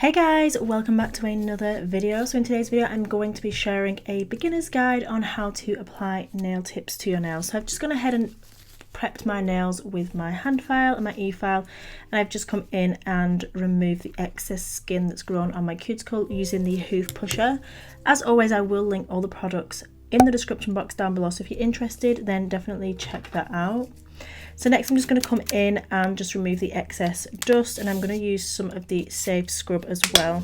Hey guys, welcome back to another video. So in today's video I'm going to be sharing a beginner's guide on how to apply nail tips to your nails. So I've just gone ahead and prepped my nails with my hand file and my e-file, and I've just come in and removed the excess skin that's grown on my cuticle using the hoof pusher. As always, I will link all the products in the description box down below, so if you're interested then definitely check that out. So next I'm just going to come in and just remove the excess dust, and I'm going to use some of the Safe Scrub as well.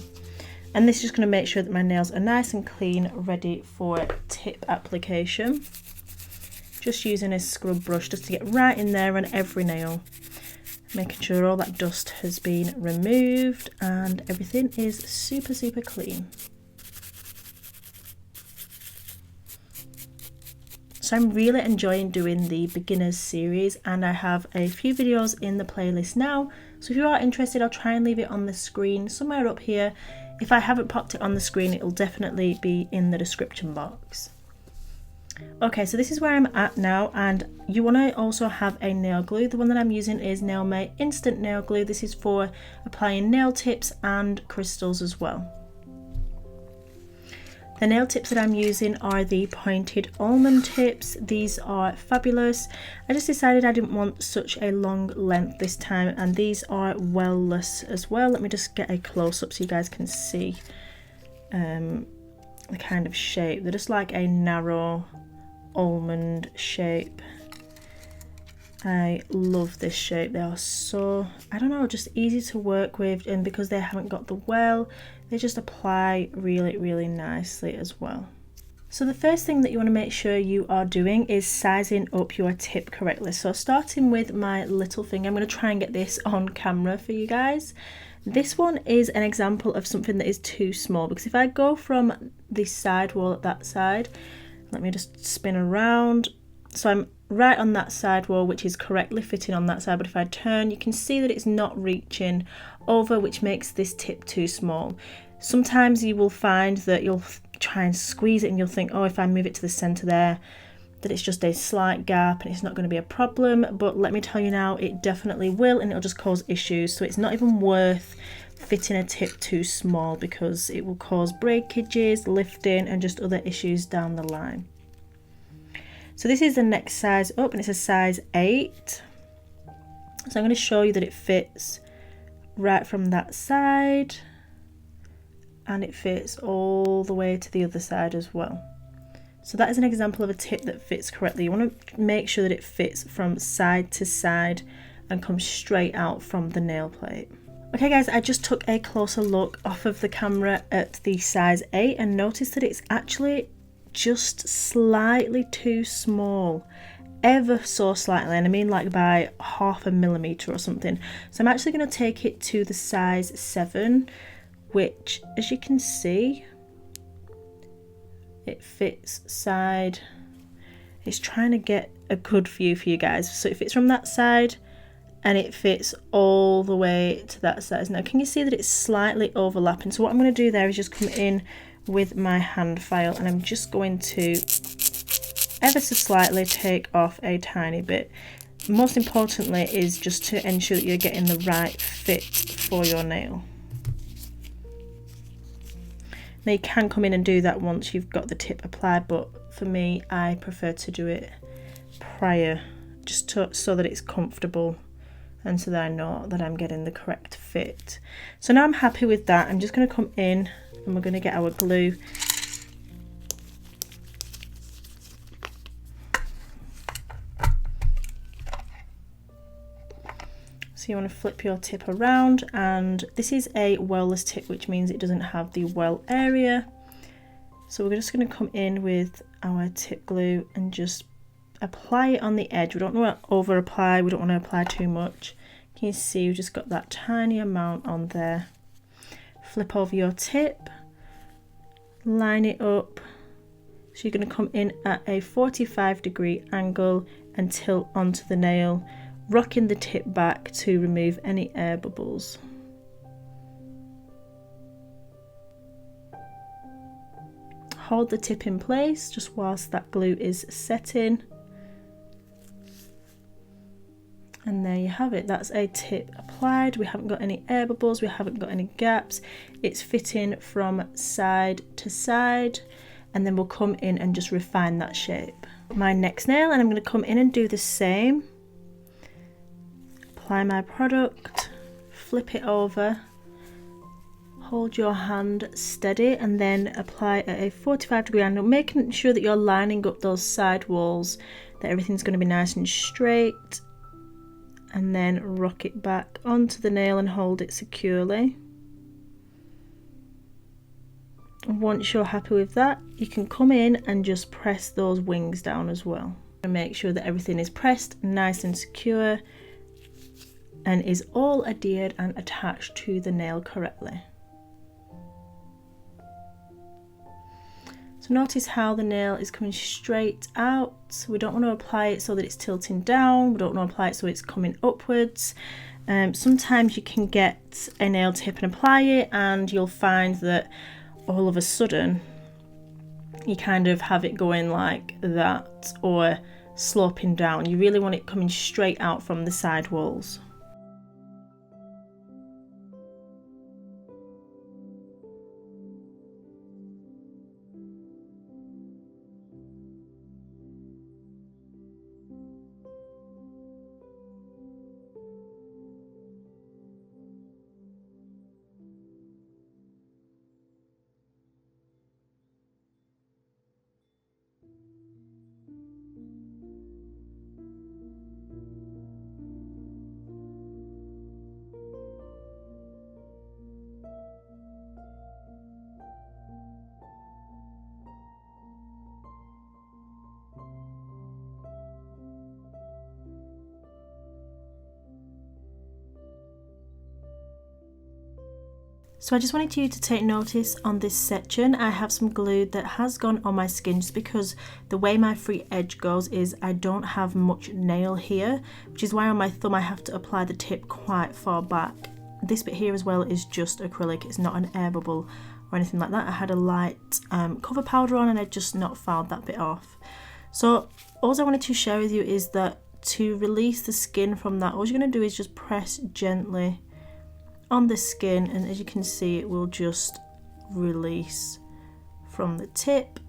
And this is just going to make sure that my nails are nice and clean, ready for tip application. Just using a scrub brush just to get right in there on every nail, making sure all that dust has been removed and everything is super clean. So I'm really enjoying doing the beginners series, and I have a few videos in the playlist now, so if you are interested I'll try and leave it on the screen somewhere up here. If I haven't popped it on the screen it'll definitely be in the description box. Okay, so this is where I'm at now, and you want to also have a nail glue. The one that I'm using is Nailmate Instant Nail Glue. This is for applying nail tips and crystals as well. The nail tips that I'm using are the pointed almond tips. These are fabulous. I just decided I didn't want such a long length this time, and these are well-less as well. Let me just get a close-up so you guys can see the kind of shape. They're just like a narrow almond shape. I love this shape. They are so, I don't know, just easy to work with, and because they haven't got the well, they just apply really nicely as well. So the first thing that you want to make sure you are doing is sizing up your tip correctly. So starting with my little finger, I'm going to try and get this on camera for you guys. This one is an example of something that is too small, because if I go from the side wall at that side, let me just spin around. So I'm right on that side wall, which is correctly fitting on that side, but if I turn you can see that it's not reaching over, which makes this tip too small. Sometimes you will find that you'll try and squeeze it and you'll think, oh, if I move it to the center there, that it's just a slight gap and it's not going to be a problem. But let me tell you now, it definitely will, and it'll just cause issues. So it's not even worth fitting a tip too small, because it will cause breakages, lifting, and just other issues down the line. So this is the next size up, and it's a size 8. So I'm going to show you that it fits right from that side, and it fits all the way to the other side as well. So that is an example of a tip that fits correctly. You want to make sure that it fits from side to side and comes straight out from the nail plate. Okay guys, I just took a closer look off of the camera at the size 8 and noticed that it's actually just slightly too small, ever so slightly, and I mean like by 0.5 millimeter or something. So I'm actually going to take it to the size 7, which, as you can see, it fits side. It's trying to get a good view for you guys. So it fits from that side and it fits all the way to that side. Now can you see that it's slightly overlapping? So what I'm going to do there is just come in with my hand file, and I'm just going to ever so slightly take off a tiny bit. Most importantly is just to ensure that you're getting the right fit for your nail. Now you can come in and do that once you've got the tip applied, but for me I prefer to do it prior, just so that it's comfortable and so that I know that I'm getting the correct fit. So now I'm happy with that. I'm just going to come in and we're going to get our glue. So you want to flip your tip around, and this is a well-less tip, which means it doesn't have the well area. So we're just going to come in with our tip glue and just apply it on the edge. We don't want to over apply, we don't want to apply too much. Can you see we've just got that tiny amount on there. Flip over your tip, line it up. So you're going to come in at a 45-degree angle and tilt onto the nail, rocking the tip back to remove any air bubbles. Hold the tip in place just whilst that glue is setting. And there you have it, that's a tip applied. applied. We haven't got any air bubbles, we haven't got any gaps. It's fitting from side to side, and then we'll come in and just refine that shape. My next nail, and I'm going to come in and do the same. Apply my product, flip it over, hold your hand steady, and then apply at a 45-degree angle, making sure that you're lining up those side walls, that everything's going to be nice and straight, and then rock it back onto the nail and hold it securely. Once you're happy with that, you can come in and just press those wings down as well, and make sure that everything is pressed nice and secure and is all adhered and attached to the nail correctly. So notice how the nail is coming straight out. We don't want to apply it so that it's tilting down, we don't want to apply it so it's coming upwards. Sometimes you can get a nail tip and apply it, and you'll find that all of a sudden you kind of have it going like that or sloping down. You really want it coming straight out from the side walls. So I just wanted you to take notice on this section. I have some glue that has gone on my skin just because the way my free edge goes is I don't have much nail here, which is why on my thumb I have to apply the tip quite far back. This bit here as well is just acrylic, it's not an air bubble or anything like that. I had a light cover powder on and I just not filed that bit off. So all I wanted to share with you is that to release the skin from that, all you're going to do is just press gently on the skin, and as you can see it will just release from the tip.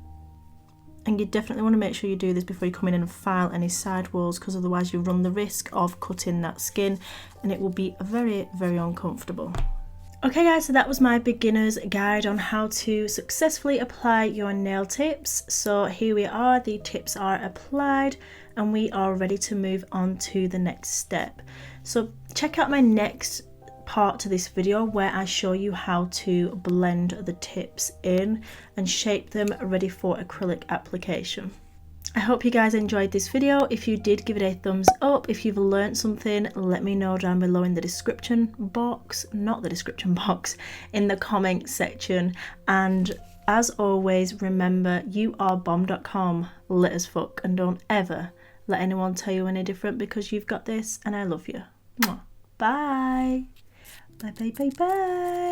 And you definitely want to make sure you do this before you come in and file any side walls, because otherwise you run the risk of cutting that skin and it will be very, very uncomfortable. Okay guys, so that was my beginner's guide on how to successfully apply your nail tips. So here we are, the tips are applied and we are ready to move on to the next step. So check out my next part to this video where I show you how to blend the tips in and shape them ready for acrylic application. I hope you guys enjoyed this video. If you did, give it a thumbs up. If you've learned something, let me know down below in the description box, not the description box, in the comment section. And as always, remember, you are bomb.com, lit as fuck, and don't ever let anyone tell you any different, because you've got this and I love you. Mwah. Bye. Bye, bye, bye, bye.